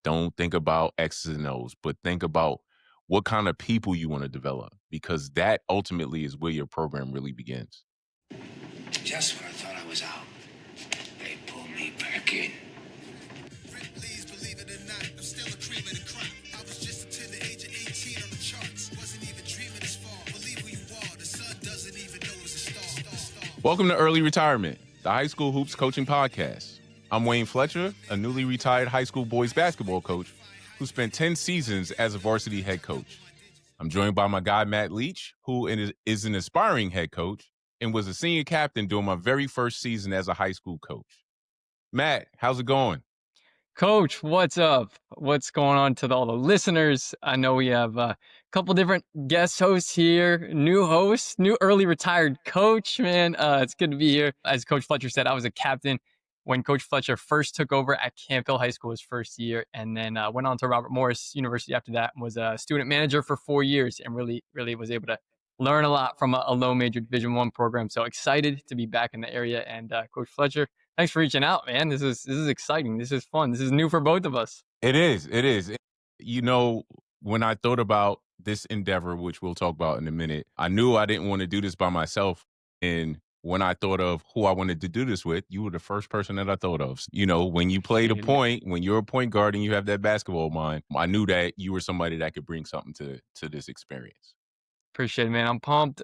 Don't think about X's and O's, but think about what kind of people you want to develop, because that ultimately is where your program really begins. Just when I thought I was out, they pulled me back in. Please believe it or not, I'm still a cream of the crop. I was just until the age of 18 on the charts. Wasn't even dreaming this far. Believe who you are, the sun doesn't even know it's a star. Welcome to Early Retirement, the high school hoops coaching podcast. I'm Wayne Fletcher, a newly retired high school boys basketball coach who spent 10 seasons as a varsity head coach. I'm joined by my guy, Matt Leach, who is an aspiring head coach and was a senior captain during my very first season as a high school coach. Matt, how's it going? Coach, what's up? What's going on to all the listeners? I know we have a couple different guest hosts here, new host, new early retired coach, man. It's good to be here. As Coach Fletcher said, I was a captain when Coach Fletcher first took over at Camp Hill High School his first year, and then went on to Robert Morris University after that, and was a student manager for 4 years, and really was able to learn a lot from a low major Division I program. So excited to be back in the area. And Coach Fletcher, thanks for reaching out, man. This is exciting. This is fun. This is new for both of us. It is. It is. You know, when I thought about this endeavor, which we'll talk about in a minute, I knew I didn't want to do this by myself. And when I thought of who I wanted to do this with, you were the first person that I thought of. You know, when you play the point, when you're a point guard and you have that basketball mind, I knew that you were somebody that could bring something to this experience. Appreciate it, man. I'm pumped.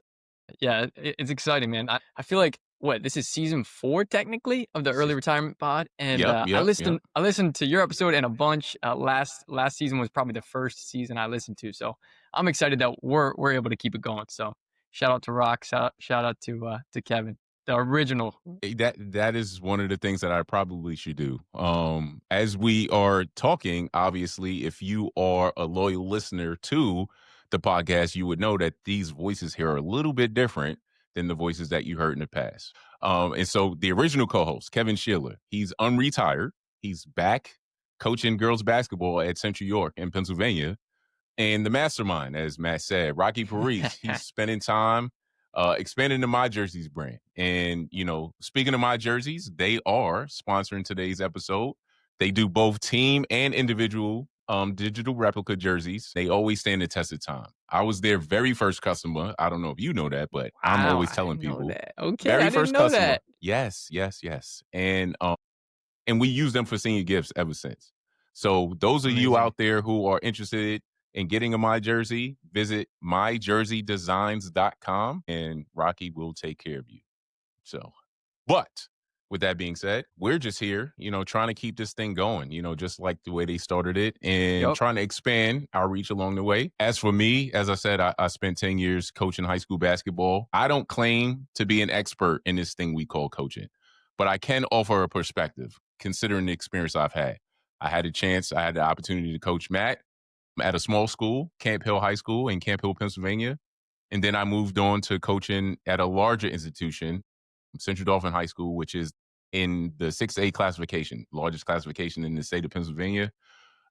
Yeah, it's exciting, man. I feel like this is season 4 technically of the early retirement pod, and I listened to your episode and a bunch. Last season was probably the first season I listened to, so I'm excited that we're able to keep it going. So shout out to Rock, shout out to Kevin, the original. That is one of the things that I probably should do. As we are talking, obviously, if you are a loyal listener to the podcast, you would know that these voices here are a little bit different than the voices that you heard in the past. And so the original co-host, Kevin Shearer, he's unretired. He's back coaching girls basketball at Central York in Pennsylvania. And the mastermind, as Matt said, Rocky Parise, he's spending time expanding the My Jerseys brand. And, you know, speaking of My Jerseys, they are sponsoring today's episode. They do both team and individual digital replica jerseys. They always stand the test of time. I was their very first customer. I don't know if you know that, but I'm always telling people. Okay, very I first didn't know customer. that. Yes. And we use them for senior gifts ever since. So those of you out there who are interested in getting a My Jersey, visit myjerseydesigns.com and Rocky will take care of you. So, but with that being said, we're just here, you know, trying to keep this thing going, you know, just like the way they started it, and trying to expand our reach along the way. As for me, as I said, I spent 10 years coaching high school basketball. I don't claim to be an expert in this thing we call coaching, but I can offer a perspective considering the experience I've had. I had the opportunity to coach Matt at a small school, Camp Hill High School in Camp Hill, Pennsylvania. And then I moved on to coaching at a larger institution, Central Dauphin High School, which is in the 6A classification, largest classification in the state of Pennsylvania.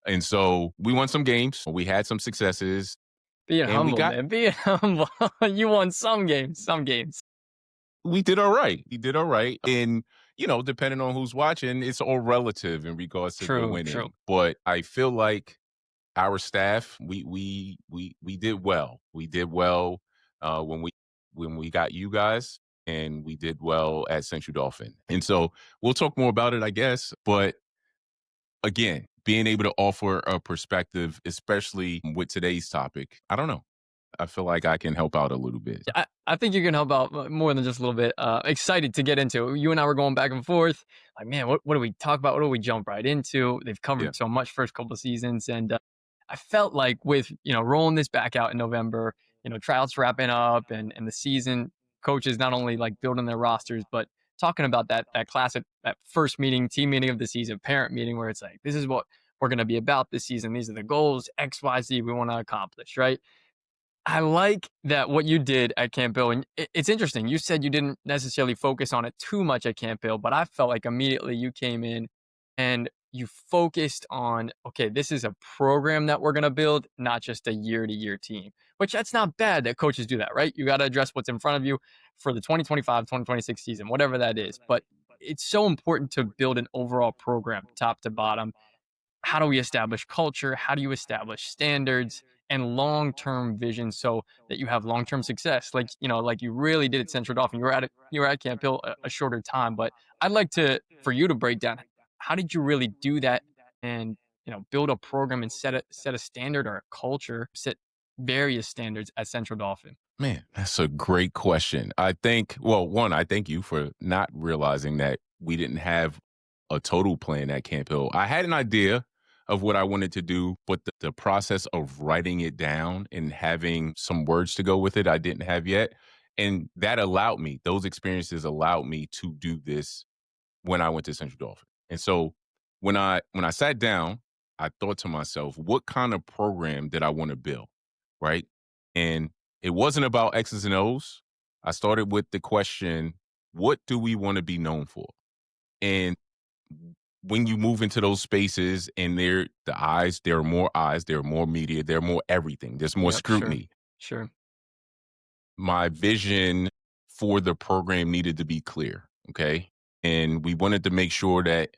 And so we won some games. We had some successes. Being humble, man. Being humble. You won some games. We did all right. And, you know, depending on who's watching, it's all relative in regards to the winning. True. But I feel like our staff, we did well. We did well when we got you guys, and we did well at Central Dauphin. And so we'll talk more about it, I guess. But again, being able to offer a perspective, especially with today's topic, I don't know. I feel like I can help out a little bit. I think you can help out more than just a little bit. Excited to get into it. You and I were going back and forth. Like, man, what do we talk about? What do we jump right into? They've covered so much first couple of seasons. And I felt like with, you know, rolling this back out in November, you know, tryouts wrapping up and the season, coaches not only like building their rosters, but talking about that classic, that first meeting, team meeting of the season, parent meeting, where it's like, this is what we're going to be about this season. These are the goals, X, Y, Z we want to accomplish, right? I like that what you did at Camp Hill, and it's interesting. You said you didn't necessarily focus on it too much at Camp Hill, but I felt like immediately you came in and you focused on, okay, this is a program that we're going to build, not just a year-to-year team, which that's not bad that coaches do that, right? You got to address what's in front of you for the 2025, 2026 season, whatever that is. But it's so important to build an overall program top to bottom. how do we establish culture? How do you establish standards and long-term vision so that you have long-term success? Like, like you really did at Central Dolphin. You were at Camp Hill a shorter time, but I'd like to for you to break down how did you really do that and build a program and set a standard or a culture, set various standards at Central Dolphin. Man, that's a great question. I think, well, one, I thank you for not realizing that we didn't have a total plan at Camp Hill. I had an idea of what I wanted to do, but the process of writing it down and having some words to go with it, I didn't have yet. And that allowed me, those experiences allowed me to do this when I went to Central Dolphin. And so when I sat down, I thought to myself, what kind of program did I want to build? Right. And it wasn't about X's and O's. I started with the question, what do we want to be known for? And when you move into those spaces and there are more eyes, there are more media, there are more everything, there's more Yep, sure. scrutiny. Sure. My vision for the program needed to be clear. Okay. And we wanted to make sure that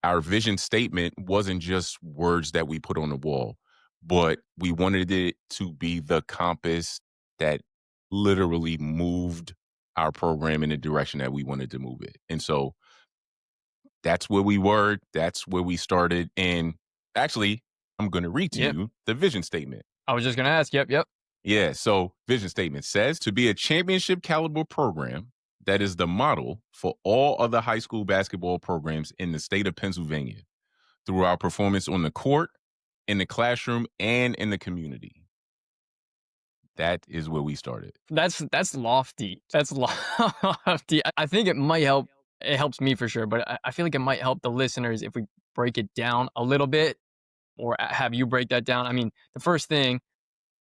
our vision statement wasn't just words that we put on the wall, but we wanted it to be the compass that literally moved our program in the direction that we wanted to move it. And so that's where we were. That's where we started. And actually, I'm going to read to Yep. you the vision statement. I was just gonna ask. Yep, yep. Yeah. So, vision statement says to be a championship caliber program that is the model for all other high school basketball programs in the state of Pennsylvania through our performance on the court, in the classroom, and in the community. That is where we started. That's lofty. That's lofty. I think it might help. It helps me for sure, but I feel like it might help the listeners if we break it down a little bit, or have you break that down. I mean, the first thing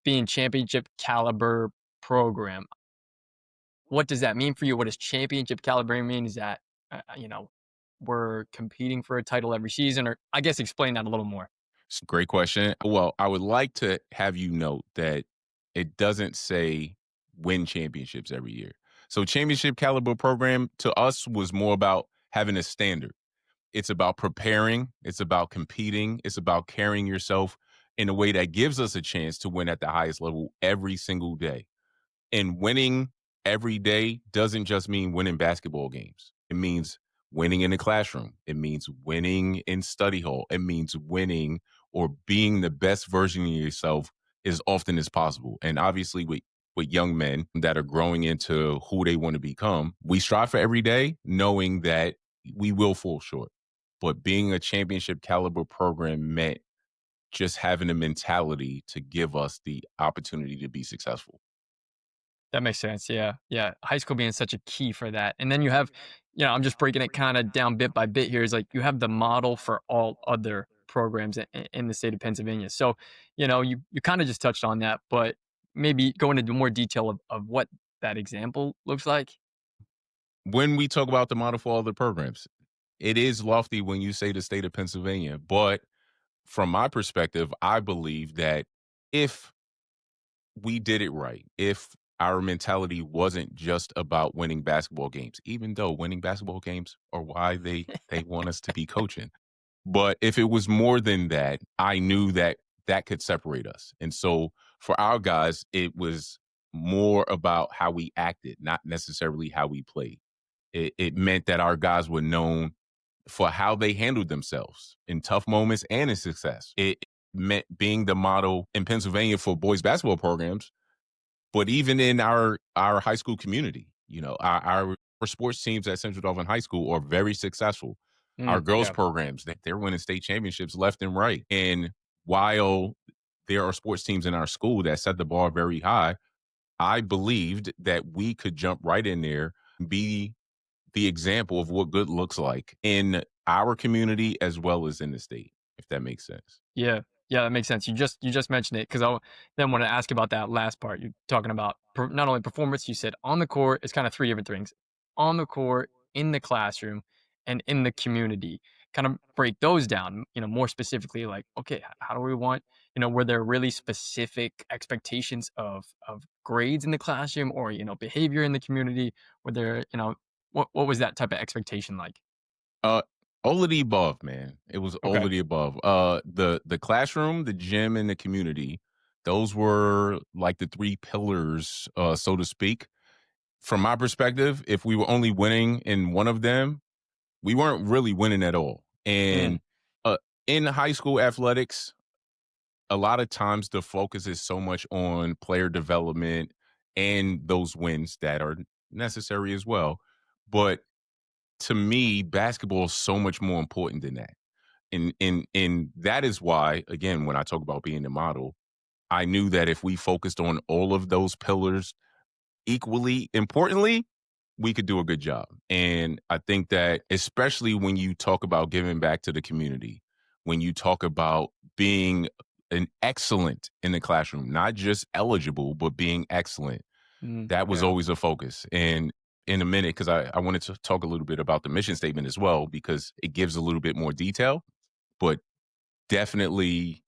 being championship caliber program. What does that mean for you? What does championship caliber mean? Is that we're competing for a title every season, or I guess explain that a little more. It's a great question. Well, I would like to have you note that it doesn't say win championships every year. So, championship caliber program to us was more about having a standard. It's about preparing, it's about competing, it's about carrying yourself in a way that gives us a chance to win at the highest level every single day. And winning every day doesn't just mean winning basketball games. It means winning in the classroom. It means winning in study hall. It means winning or being the best version of yourself as often as possible. And obviously with young men that are growing into who they want to become, we strive for every day knowing that we will fall short. But being a championship caliber program meant just having a mentality to give us the opportunity to be successful. That makes sense. Yeah. Yeah. High school being such a key for that. And then you have, I'm just breaking it kind of down bit by bit here. Is like you have the model for all other programs in the state of Pennsylvania. So, you kind of just touched on that, but maybe go into more detail of what that example looks like. When we talk about the model for all the programs, it is lofty when you say the state of Pennsylvania. But from my perspective, I believe that if we did it right, if our mentality wasn't just about winning basketball games, even though winning basketball games are why they want us to be coaching. But if it was more than that, I knew that that could separate us. And so for our guys, it was more about how we acted, not necessarily how we played. It meant that our guys were known for how they handled themselves in tough moments and in success. It meant being the model in Pennsylvania for boys basketball programs, but even in our high school community, our sports teams at Central Dolphin High School are very successful. Our girls Yeah. programs, they're winning state championships left and right. And while there are sports teams in our school that set the bar very high, I believed that we could jump right in there, be the example of what good looks like in our community as well as in the state, if that makes sense. Yeah, yeah, that makes sense. You just mentioned it because I then want to ask about that last part. You're talking about not only performance. You said on the court. It's kind of three different things: on the court, in the classroom, and in the community. Kind of break those down. More specifically, like okay, how do we want? Were there really specific expectations of grades in the classroom or behavior in the community? Were there what was that type of expectation like? Uh, All of the above, man. It was all Okay. of the above. The classroom, the gym, and the community. Those were like the three pillars, so to speak. From my perspective, if we were only winning in one of them, we weren't really winning at all. Mm, And uh, in high school athletics, a lot of times the focus is so much on player development and those wins that are necessary as well. But to me, basketball is so much more important than that. And that is why, again, when I talk about being the model, I knew that if we focused on all of those pillars equally importantly, we could do a good job. And I think that especially when you talk about giving back to the community, when you talk about being an excellent in the classroom, not just eligible, but being excellent, that was yeah. always a focus. And in a minute, because I wanted to talk a little bit about the mission statement as well, because it gives a little bit more detail, but definitely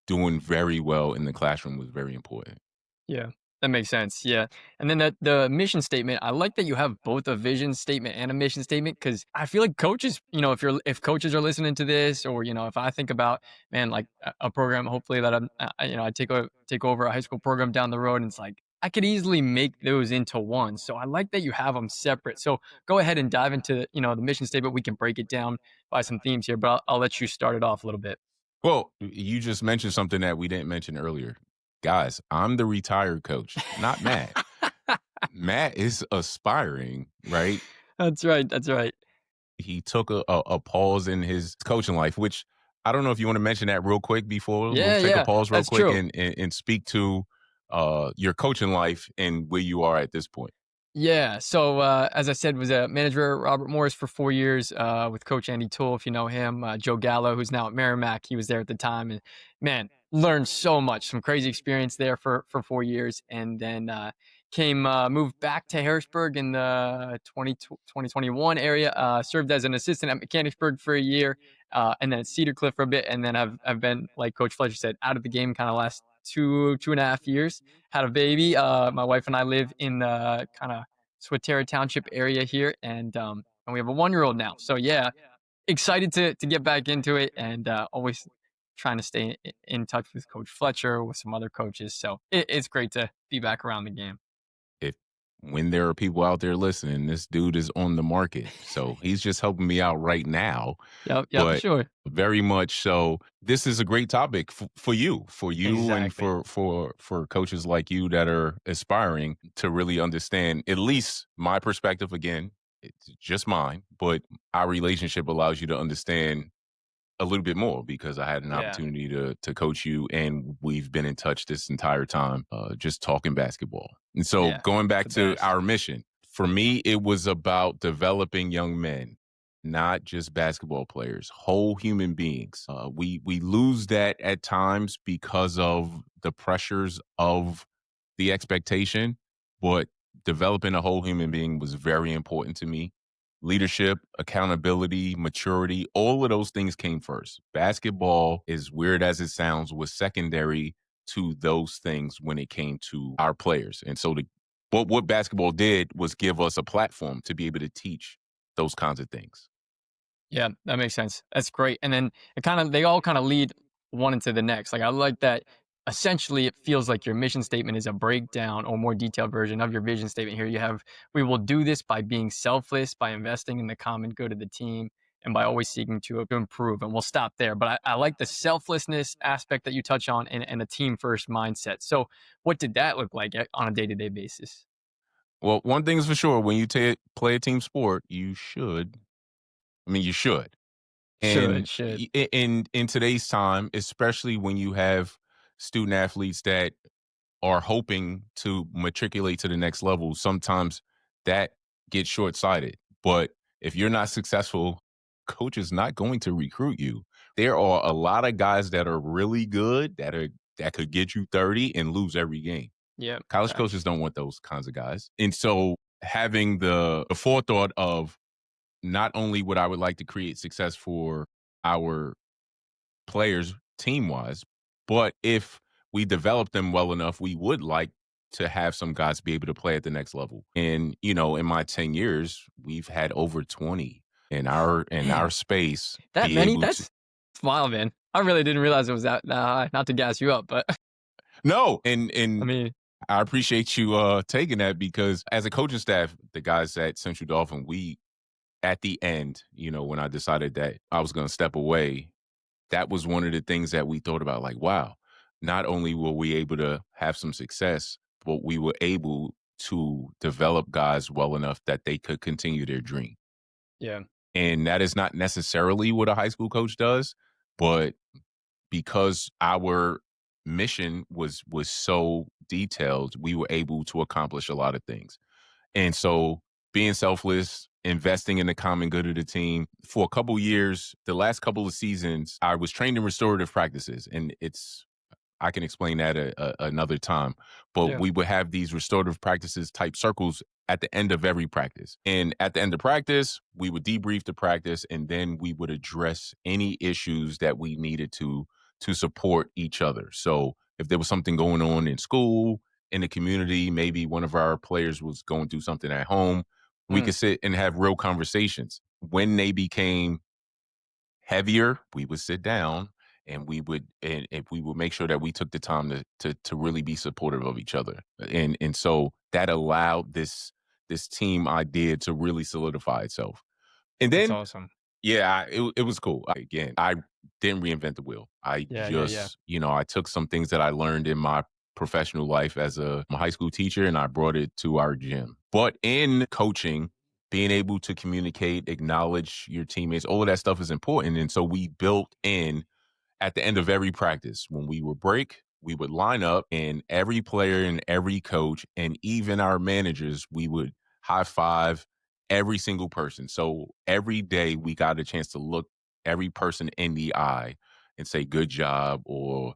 doing very well in the classroom was very important. Yeah, that makes sense. Yeah. And then the mission statement, I like that you have both a vision statement and a mission statement because I feel like coaches, if coaches are listening to this, or if I think about, man, like a program, hopefully that I take over a high school program down the road, and it's like I could easily make those into one. So I like that you have them separate. So go ahead and dive into the mission statement. We can break it down by some themes here, but I'll let you start it off a little bit. Well, you just mentioned something that we didn't mention earlier. Guys, I'm the retired coach, not Matt. Matt is aspiring, right? That's right. That's right. He took a pause in his coaching life, which I don't know if you want to mention that real quick before we'll Yeah, take a yeah, pause real that's quick true. and speak to your coaching life and where you are at this point. Yeah. So as I said, was a manager at Robert Morris for 4 years with Coach Andy Toole, if you know him. Joe Gallo, who's now at Merrimack, he was there at the time, and man, learned so much. Some crazy experience there for 4 years, and then moved back to Harrisburg in the 2021 area. Served as an assistant at Mechanicsburg for a year, and then at Cedar Cliff for a bit, and then I've been, like Coach Fletcher said, out of the game kind of last 2.5 years. Had a baby. My wife and I live in the kind of Swatera Township area here, and we have a 1-year-old now. So yeah, excited to get back into it, and always trying to stay in touch with Coach Fletcher, with some other coaches. So it's great to be back around the game. If when there are people out there listening, this dude is on the market. So he's just helping me out right now, Yep, yep, but sure, very much so. This is a great topic for you, and exactly. for coaches like you that are aspiring to really understand at least my perspective. Again, it's just mine, but our relationship allows you to understand a little bit more because I had an Yeah, opportunity to coach you, and we've been in touch this entire time, just talking basketball. And so, yeah, going it's back the to best. our mission, for me, it was about developing young men, not just basketball players, whole human beings. We lose that at times because of the pressures of the expectation, but developing a whole human being was very important to me. Leadership, accountability, maturity, all of those things came first. Basketball, as weird as it sounds, was secondary to those things when it came to our players. And so what basketball did was give us a platform to be able to teach those kinds of things. Yeah, that makes sense. That's great. And then they all kind of lead one into the next. Like I like that essentially it feels like your mission statement is a breakdown or more detailed version of your vision statement. Here you have, we will do this by being selfless, by investing in the common good of the team, and by always seeking to improve. And we'll stop there. But I like the selflessness aspect that you touch on, and a team first mindset. So what did that look like on a day-to-day basis? Well, one thing is for sure, when you play a team sport, you should. And Should. in today's time, especially when you have student athletes that are hoping to matriculate to the next level, sometimes that gets short sighted. But if you're not successful, coach is not going to recruit you. There are a lot of guys that are really good that could get you 30 and lose every game. Yeah, College coaches facts. don't want those kinds of guys. And so having the forethought of not only would I would like to create success for our players team wise, but if we develop them well enough, we would like to have some guys be able to play at the next level. And, in my 10 years, we've had over 20. in our Man, space, that be many? able to. That's wild, man. I really didn't realize it was that high. Not to gas you up, but No, I and mean, I appreciate you taking that, because as a coaching staff, the guys at Central Dolphin, we at the end, when I decided that I was going to step away, that was one of the things that we thought about, like, wow, not only were we able to have some success, but we were able to develop guys well enough that they could continue their dream. yeah, And that is not necessarily what a high school coach does, but because our mission was so detailed, we were able to accomplish a lot of things. And so being selfless, investing in the common good of the team. For a couple years, the last couple of seasons, I was trained in restorative practices, and I can explain that another time. But yeah, we would have these restorative practices type circles at the end of every practice. And at the end of practice, we would debrief the practice, and then we would address any issues that we needed to support each other. So if there was something going on in school, in the community, maybe one of our players was going through something at home, we mm, could sit and have real conversations. When they became heavier, we would sit down, and we would make sure that we took the time to really be supportive of each other. And so that allowed this team idea to really solidify itself. And that's then awesome. yeah, it was cool. Again, I didn't reinvent the wheel. I Yeah, yeah, yeah. just, I took some things that I learned in my professional life as a high school teacher, and I brought it to our gym. But in coaching, being able to communicate, acknowledge your teammates, all of that stuff is important. And so we built in at the end of every practice, when we would break, we would line up, and every player and every coach and even our managers, we would high five every single person. So every day we got a chance to look every person in the eye and say good job, or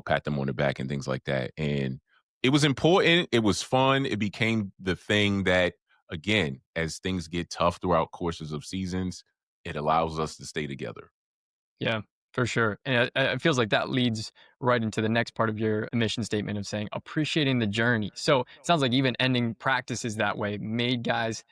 pat them on the back and things like that. And it was important, it was fun, it became the thing that, again, as things get tough throughout courses of seasons, it allows us to stay together. Yeah, for sure. And it feels like that leads right into the next part of your mission statement of saying appreciating the journey. So it sounds like even ending practices that way made guys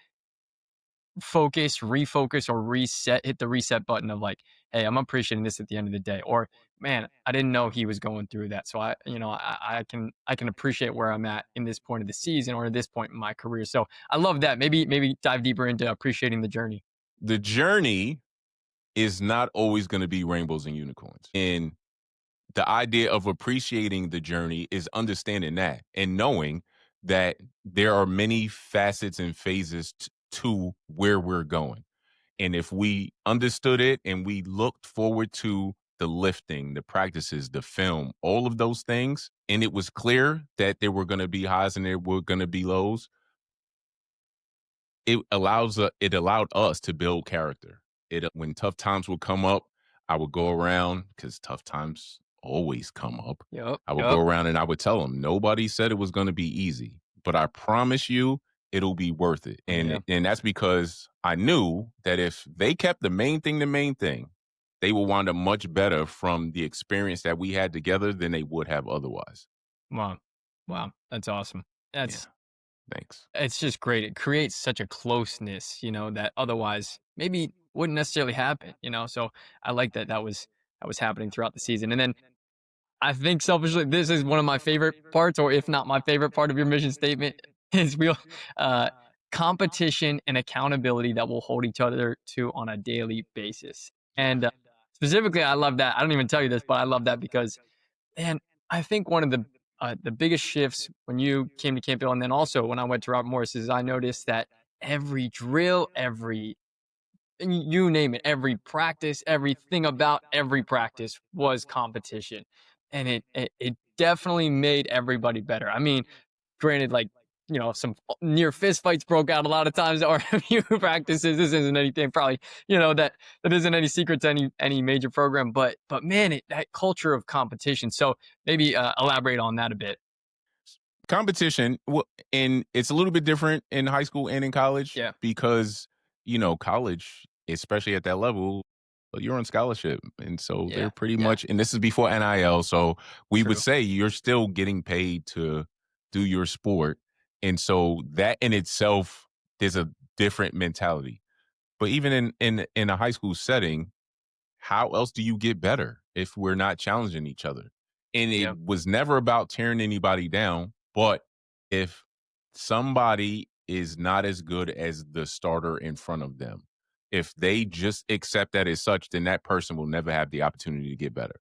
focus, refocus, or reset, hit the reset button of like, hey, I'm appreciating this at the end of the day. Or man, I didn't know he was going through that. So I can appreciate where I'm at in this point of the season or at this point in my career. So I love that. Maybe dive deeper into appreciating the journey. The journey is not always going to be rainbows and unicorns. And the idea of appreciating the journey is understanding that and knowing that there are many facets and phases to where we're going. And if we understood it and we looked forward to the lifting, the practices, the film, all of those things, and it was clear that there were going to be highs and there were going to be lows, it allowed us to build character. When tough times would come up, I would go around, because tough times always come up. Yep. I would go Yep. around and I would tell them, nobody said it was going to be easy, but I promise you it'll be worth it. Yeah. And that's because I knew that if they kept the main thing, they will wind up much better from the experience that we had together than they would have otherwise. Wow. Wow. That's awesome. Yeah. That's Thanks. It's just great. It creates such a closeness, that otherwise maybe wouldn't necessarily happen. So I like that was happening throughout the season. And then I think selfishly, this is one of my favorite parts, or if not my favorite part of your mission statement, is real uh, competition and accountability that will hold each other to on a daily basis. And specifically, I love that. I don't even tell you this, but I love that because and I think one of the biggest shifts when you came to Campbell, and then also when I went to Robert Morris, is I noticed that every drill, every you name it, every practice, everything about every practice was competition, and it definitely made everybody better. I mean, granted, like some near fist fights broke out a lot of times at RMU practices. This isn't anything probably that isn't any secret to any major program, but man, that culture of competition. So maybe elaborate on that a bit. Competition, and it's a little bit different in high school and in college, Yeah, because college, especially at that level, you're on scholarship, and so they're yeah, pretty yeah. much, and this is before NIL, so we would True. say you're still getting paid to do your sport. And so that in itself, there's a different mentality. But even in a high school setting, how else do you get better if we're not challenging each other? And it Yeah. was never about tearing anybody down, but if somebody is not as good as the starter in front of them, if they just accept that as such, then that person will never have the opportunity to get better.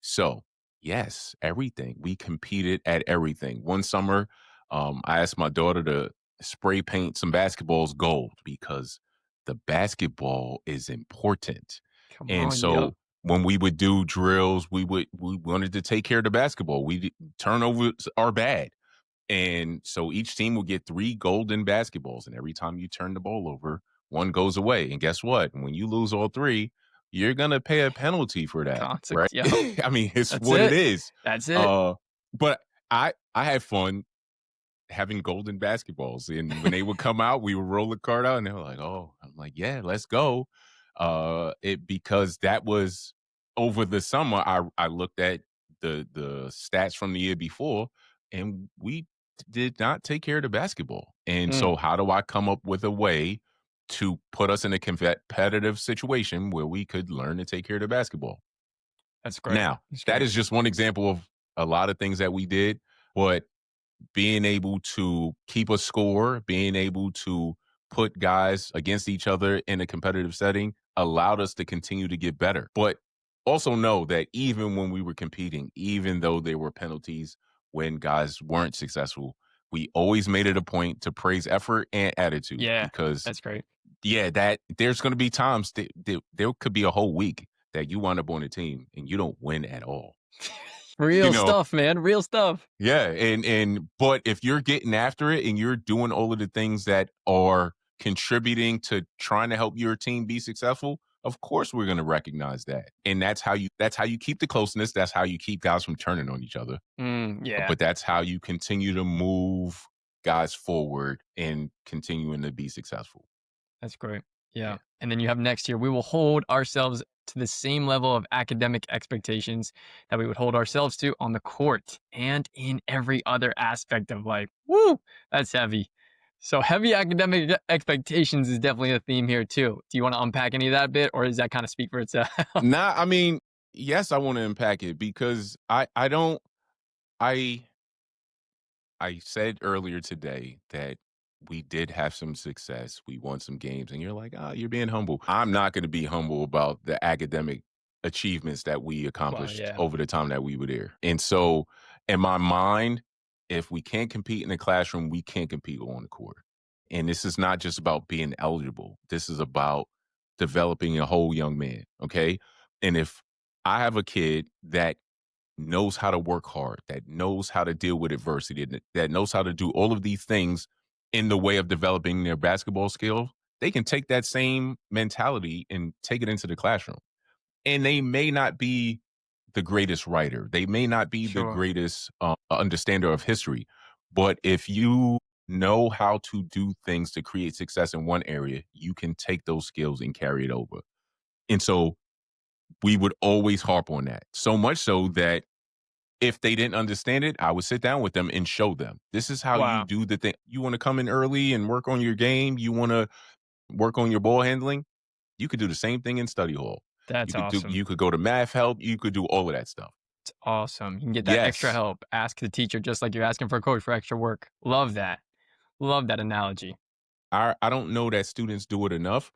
So, yes, everything. We competed at everything. One summer, I asked my daughter to spray paint some basketballs gold because the basketball is important. Come And on. Yep. so when we would do drills, we wanted to take care of the basketball. Turnovers are bad. And so each team will get 3 golden basketballs, and every time you turn the ball over, 1 goes away. And guess what? When you lose all 3, you're gonna pay a penalty for that, right? Consequence. Yep. I mean, it's That's what it it. is. That's it. But I had fun having golden basketballs, and when they would come out, we would roll the card out, and they were like, "Oh," I'm like, "Yeah, let's go." It because that was over the summer. I looked at the stats from the year before, and we did not take care of the basketball. And Mm, so, how do I come up with a way to put us in a competitive situation where we could learn to take care of the basketball? that's great. Now, That's that great. is just one example of a lot of things that we did, but being able to keep a score, being able to put guys against each other in a competitive setting allowed us to continue to get better. But also know that even when we were competing, even though there were penalties when guys weren't successful, we always made it a point to praise effort and attitude Yeah. because That's great. yeah, that there's going to be times there could be a whole week that you wind up on a team and you don't win at all. You Real know, stuff, man. Real stuff. yeah, and but if you're getting after it and you're doing all of the things that are contributing to trying to help your team be successful, of course we're going to recognize that. And that's how you keep the closeness, that's how you keep guys from turning on each other. Yeah. But that's how you continue to move guys forward and continuing to be successful. That's great. Yeah. Yeah. And then you have next year, we will hold ourselves to the same level of academic expectations that we would hold ourselves to on the court and in every other aspect of life. Woo! That's heavy. So heavy academic expectations is definitely a theme here too. Do you want to unpack any of that bit, or does that kind of speak for itself? Nah, I mean, yes, I want to unpack it because I don't I I said earlier today that we did have some success. We won some games, and you're like, ah, you're being humble. I'm not going to be humble about the academic achievements that we Well, accomplished yeah, over the time that we were there. And so, in my mind, if we can't compete in the classroom, we can't compete on the court. And this is not just about being eligible, this is about developing a whole young man. Okay. And if I have a kid that knows how to work hard, that knows how to deal with adversity, that knows how to do all of these things in the way of developing their basketball skills, they can take that same mentality and take it into the classroom. And they may not be the greatest writer, they may not be the sure. greatest understander of history, but if you know how to do things to create success in one area, you can take those skills and carry it over. And so we would always harp on that. So much so that if they didn't understand it, I would sit down with them and show them. This is how you Wow, do the thing. You want to come in early and work on your game. You want to work on your ball handling. You could do the same thing in study hall. that's awesome. You could go to math help. You could do all of that stuff. It's awesome. You can get that extra Yes. help. Ask the teacher just like you're asking for a coach for extra work. Love that. Love that analogy. I don't know that students do it enough,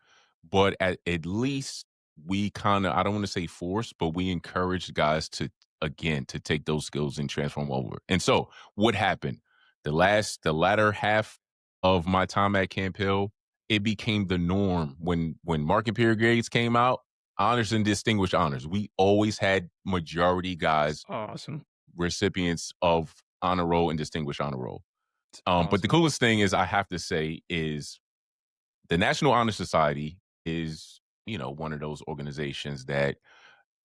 but at least we kind of, I don't want to say force, but we encourage guys to again to take those skills and transform over. And so what happened? The latter half of my time at Camp Hill, it became the norm when marking period grades came out, honors and distinguished honors. We always had majority guys Awesome. recipients of honor roll and distinguished honor roll. It's But the awesome. coolest thing is I have to say is the National Honor Society is, one of those organizations that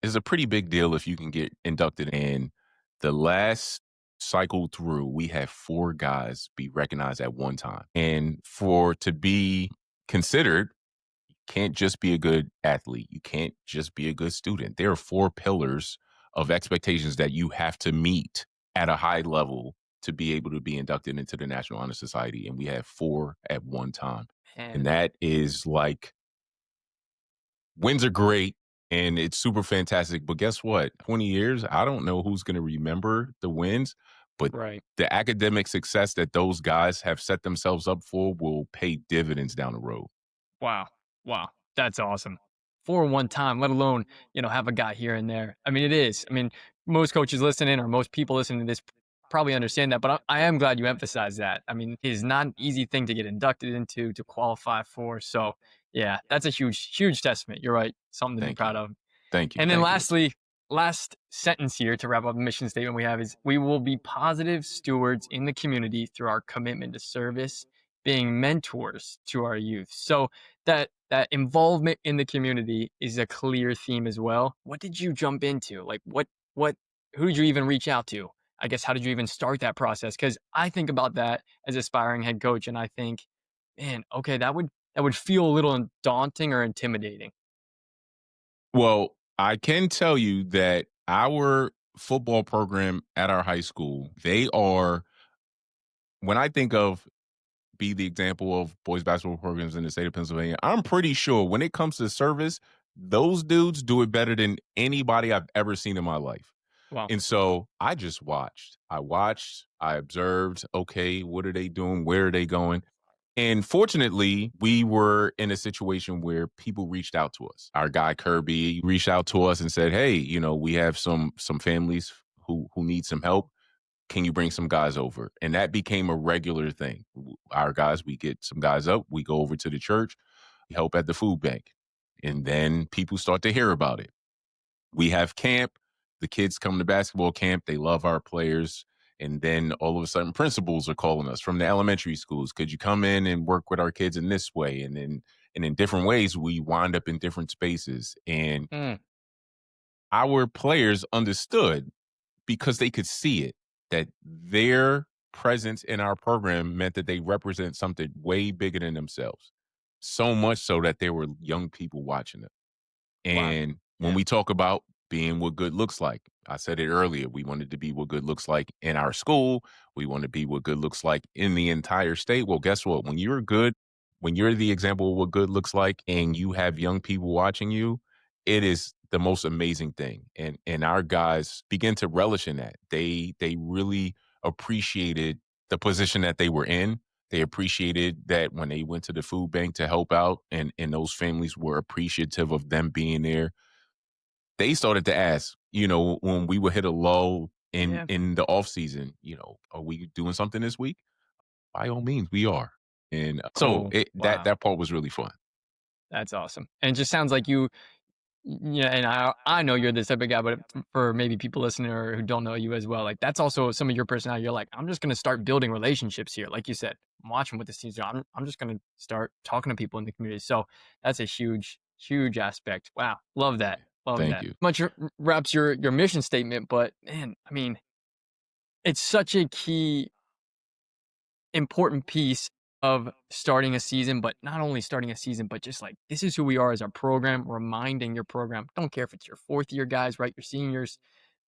is a pretty big deal if you can get inducted in. The last cycle through, we had 4 guys be recognized at one time. And for to be considered, you can't just be a good athlete. You can't just be a good student. There are 4 pillars of expectations that you have to meet at a high level to be able to be inducted into the National Honor Society. And we had 4 at one time. And And that is like wins are great and it's super fantastic. But guess what? 20 years, I don't know who's going to remember the wins, but Right. the academic success that those guys have set themselves up for will pay dividends down the road. Wow. Wow. That's awesome. For one time, let alone, have a guy here and there. I mean, it is. I mean, most coaches listening or most people listening to this probably understand that, but I am glad you emphasize that. I mean, it is not an easy thing to get inducted into, to qualify for. So, yeah, that's a huge, huge testament. You're right. Something to be Thank you. proud of. Thank you. And then Thank you. lastly, last sentence here to wrap up the mission statement we have is we will be positive stewards in the community through our commitment to service, being mentors to our youth. So that involvement in the community is a clear theme as well. What did you jump into? Like what who did you even reach out to? I guess how did you even start that process? Because I think about that as aspiring head coach and I think, man, okay, that would feel a little daunting or intimidating. Well, I can tell you that our football program at our high school, they are, when I think of be the example of boys basketball programs in the state of Pennsylvania, I'm pretty sure when it comes to service, those dudes do it better than anybody I've ever seen in my life. Wow. And so I just watched. I watched, I observed, okay, what are they doing? Where are they going? And fortunately, we were in a situation where people reached out to us. Our guy Kirby reached out to us and said, "Hey, we have some families who need some help. Can you bring some guys over?" And that became a regular thing. Our guys, we get some guys up, we go over to the church, help at the food bank. And then people start to hear about it. We have camp. The kids come to basketball camp. They love our players. And then all of a sudden, principals are calling us from the elementary schools. Could you come in and work with our kids in this way? And in different ways, we wind up in different spaces. And Mm, our players understood because they could see it, that their presence in our program meant that they represent something way bigger than themselves. So much so that there were young people watching them. wow. And when Yeah. we talk about being what good looks like, I said it earlier, we wanted to be what good looks like in our school. We want to be what good looks like in the entire state. Well, guess what? When you're good, when you're the example of what good looks like and you have young people watching you, it is the most amazing thing. And our guys begin to relish in that. They really appreciated the position that they were in. They appreciated that when they went to the food bank to help out and those families were appreciative of them being there. They started to ask, when we would hit a lull in Yeah. in the off season, are we doing something this week? By all means, we are. And so Cool. that Wow. that part was really fun. That's awesome. And it just sounds like yeah, and I know you're this type of guy, but for maybe people listening or who don't know you as well, like that's also some of your personality. You're like, I'm just gonna start building relationships here. Like you said, I'm watching what this team's doing. I'm just gonna start talking to people in the community. So that's a huge, huge aspect. Wow. Love that. Love Thank that. you. Much wraps your mission statement, but man, I mean, it's such a key important piece of starting a season, but not only starting a season, but just like this is who we are as our program, reminding your program. Don't care if it's your fourth year guys, right? Your seniors,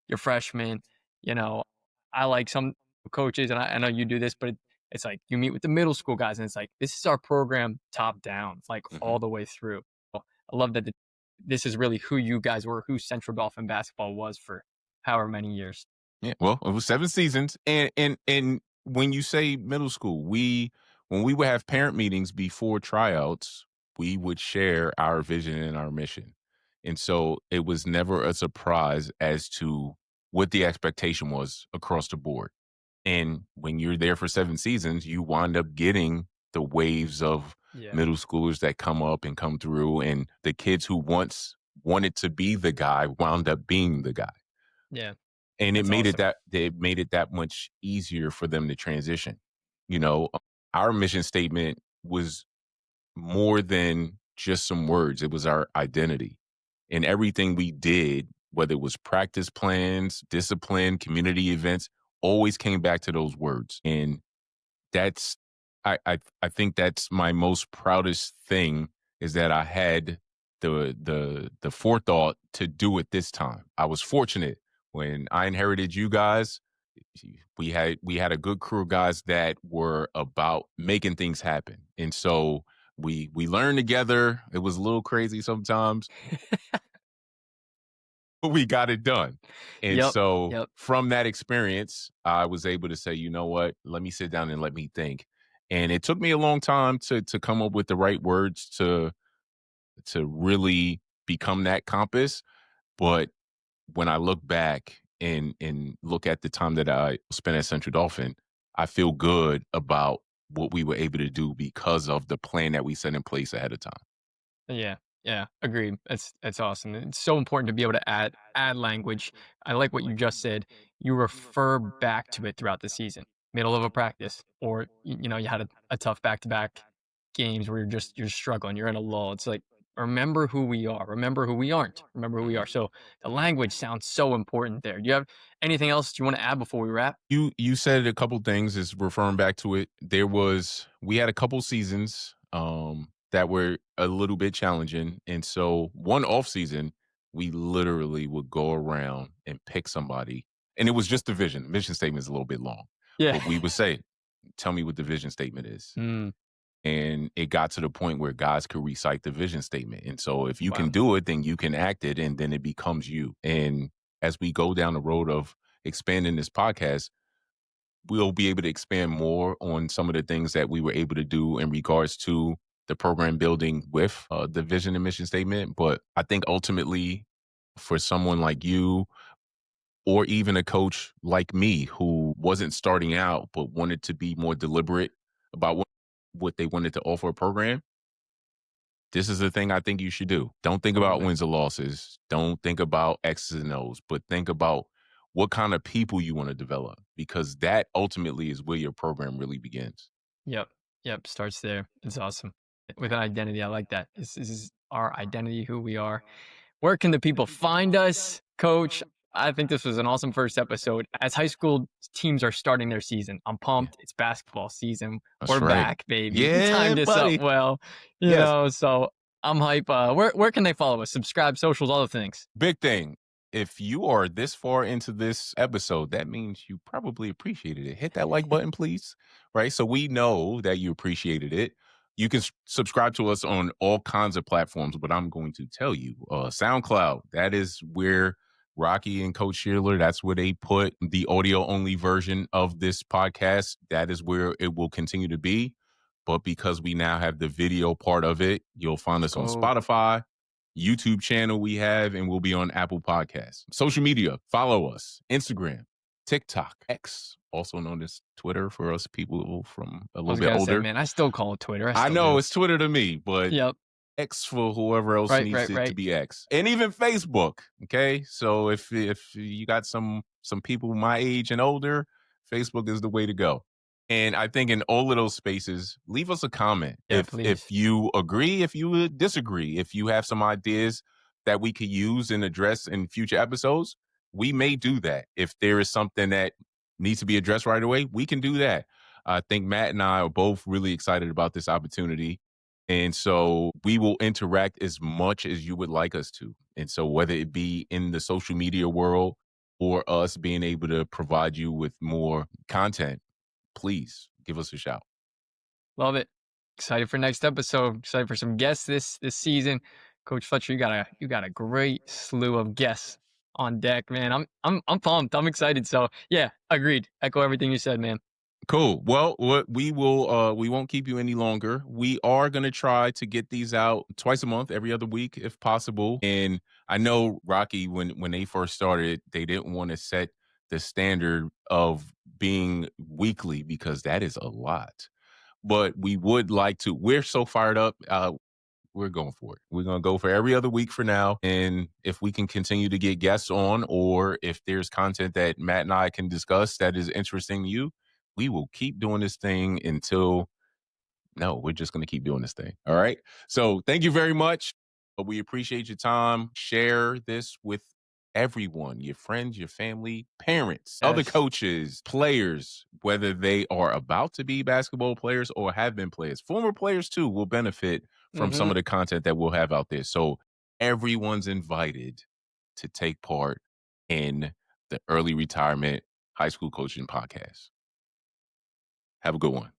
your freshmen. You know, I like some coaches, and I know you do this, but it's like you meet with the middle school guys, and it's like this is our program top down, like Mhm. all the way through. So I love that this is really who you guys were, who Central Dolphin basketball was for however many years. Yeah, well, it was 7 seasons, and when you say middle school, when we would have parent meetings before tryouts, we would share our vision and our mission, and so it was never a surprise as to what the expectation was across the board, and when you're there for 7 seasons, you wind up getting the waves of Yeah, middle schoolers that come up and come through, and the kids who once wanted to be the guy wound up being the guy. yeah, And that's awesome. it made it that much easier for them to transition. You know, our mission statement was more than just some words. It was our identity. And everything we did, whether it was practice plans, discipline, community events, always came back to those words. And that's I think that's my most proudest thing is that I had the forethought to do it this time. I was fortunate when I inherited you guys. We had a good crew of guys that were about making things happen, and so We learned together. It was a little crazy sometimes, but we got it done. And Yep. so Yep. from that experience, I was able to say, you know what? Let me sit down and let me think. And it took me a long time to come up with the right words to really become that compass. But when I look back and look at the time that I spent at Central Dolphin, I feel good about what we were able to do because of the plan that we set in place ahead of time. Yeah, yeah, agreed. That's awesome. It's so important to be able to add language. I like what you just said. You refer back to it throughout the season, middle of a practice, or you had a tough back to back games where you're struggling, you're in a lull. It's like remember who we are, remember who we aren't, remember who we are. Mhm. So the language sounds so important there. Do you have anything else you want to add before we wrap? You said a couple things is referring back to it. We had a couple seasons that were a little bit challenging. And so one off season, we literally would go around and pick somebody. And it was just the vision. Mission statement is a little bit long. Yeah. But we would say, tell me what the vision statement is. Mm, And it got to the point where guys could recite the vision statement. And so if you wow. can do it, then you can act it and then it becomes you. And as we go down the road of expanding this podcast, we'll be able to expand more on some of the things that we were able to do in regards to the program building with the vision and mission statement. But I think ultimately, for someone like you, or even a coach like me who wasn't starting out but wanted to be more deliberate about what they wanted to offer a program, this is the thing I think you should do. Don't think about Totally. wins or losses. Don't think about X's and O's, but think about what kind of people you want to develop because that ultimately is where your program really begins. Yep. Yep. Starts there. It's awesome. With an identity. I like that. This is our identity, who we are. Where can the people find us, Coach? I think this was an awesome first episode. As high school teams are starting their season, I'm Yeah, pumped. It's basketball season. that's We're right. back, baby. We Yeah, timed this up buddy. well, Yes. so I'm hype. Where can they follow us? Subscribe, socials, all the things. Big thing. If you are this far into this episode, that means you probably appreciated it. Hit that like button, please. Right. So we know that you appreciated it. You can subscribe to us on all kinds of platforms, but I'm going to tell you SoundCloud, that is where Rocky and Coach Shearler, that's where they put the audio only version of this podcast. That is where it will continue to be. But because we now have the video part of it, you'll find Let's us on go. Spotify, YouTube channel we have, and we'll be on Apple Podcasts. Social media, follow us, Instagram, TikTok, X, also known as Twitter for us people from a I little was bit gonna say, older. man, I still call it Twitter. I I still know do. it's Twitter to me, but Yep. X for whoever else Right. needs Right. it to Right. be X. And even Facebook. Okay. So if you got some people my age and older, Facebook is the way to go. And I think in all of those spaces, leave us a comment. Yeah. If Please. you agree, if you would disagree, if you have some ideas that we could use and address in future episodes, we may do that. If there is something that needs to be addressed right away, we can do that. I think Matt and I are both really excited about this opportunity. And so we will interact as much as you would like us to. And so whether it be in the social media world or us being able to provide you with more content, please give us a shout. Love it. Excited for next episode. Excited for some guests this season. Coach Fletcher, you got a great slew of guests on deck, man. I'm pumped. I'm excited. So yeah, agreed. Echo everything you said, man. Cool. Well, what we won't keep you any longer. We are going to try to get these out twice a month, every other week if possible. And I know Rocky when they first started, they didn't want to set the standard of being weekly because that is a lot. But we would like to. We're so fired up. We're going for it. We're going to go for every other week for now. And if we can continue to get guests on, or if there's content that Matt and I can discuss that is interesting to you, we will keep doing this thing until no, we're just going to keep doing this thing. All right. So thank you very much. We appreciate your time. Share this with everyone, your friends, your family, parents, other Yes. coaches, players, whether they are about to be basketball players or have been players. Former players too will benefit from some Mm-hmm. of the content that we'll have out there. So everyone's invited to take part in the early retirement high school coaching podcast. Have a good one.